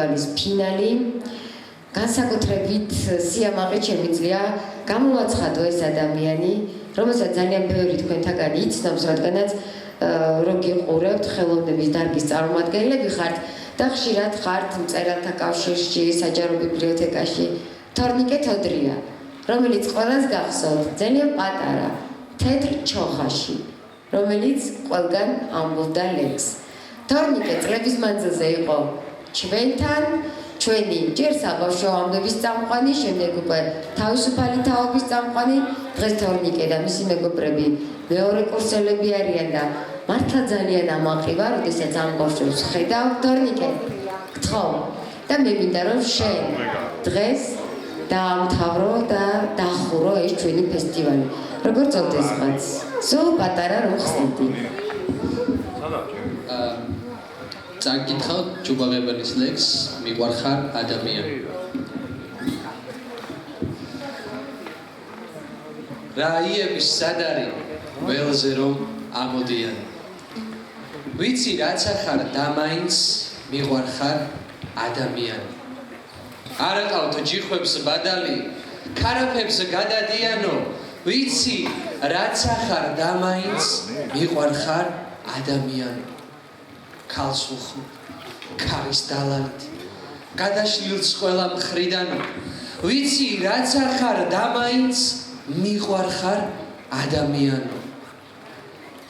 ფესტივალის ფინალი. განსაკუთრებით სიამაყე შემიძლია გამოვაცხადო ეს ადამიანი, რომელსაც ძალიან ბევრი თქვენთაგან იცნობს, რადგანაც რომ გიყურებთ ხელოვნების დარგის წარმომადგენლები ხართ და ხშირად ხართ მწერალთა კავშირში, საჯარო ბიბლიოთეკაში. თორნიკე თოდრია, რომელიც ყველას გახსოვთ, ძალიან პატარა, თეთრ ჩოხაში, რომელიც ყველგან ამბობდა ლექს. თორნიკე წლების მანძილზე იყო ჩვენთან, ჩვენი ჯერ საბავშვო ამბების წამყვანი, შემდეგ უკვე თავისუფალი თაობის წამყვანი, დღეს თორნიკე და მისი მეგობრები მეორე კურსელები არიან და მართლა ძალიან ამაყი ვარ, როდესაც ამ ბავშვებს ხედავ. თორნიკე, გთხოვ და მე მინდა რომ შენ დღეს დაამთავრო და დახურო ეს ჩვენი ფესტივალი. როგორ წოდეს მას? სულ პატარა რომ ხსნიდი. წაკითხავ ჯუბაღებელის ლექს მიყვარხარ ადამიანი. რაიების სადარი ველზე რომ ამოდიან. ვიცი რაც ახარ და მაინც მიყვარხარ ადამიანი. არაყავთ ჯიხვებს ბადალი, ქარაფებს გადადიანო. ვიცი რაც ახარ და მაინც მიყვარხარ ადამიანი. ქალს უხმ, ქარის დალალით, გადაშლილს ყველა მხრიდანო. ვიცი რაც ახარ და მაინც მიყვარხარ ადამიანო.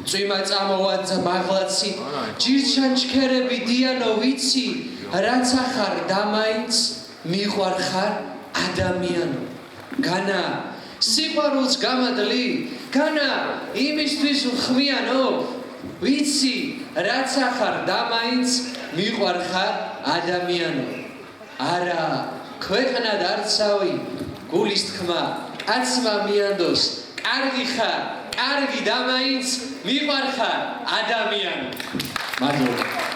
წვიმა წამოვაძა მაღლაცი, ჯირჩანჩქერები დიანო. ვიცი რაც ახარ და მაინც მიყვარხარ ადამიანო. განა სიყვარულს გამადლი, განა იმისთვის ხმიანო. ვიცი რაც ახარ და მაინც მიყვარხარ ადამიანო. არა ქვეყნად არცავი, გულის თქმა კაცმა მიანდოს. კარგი ხარ, კარგი და მაინც მიყვარხარ ადამიანო. მადლობა.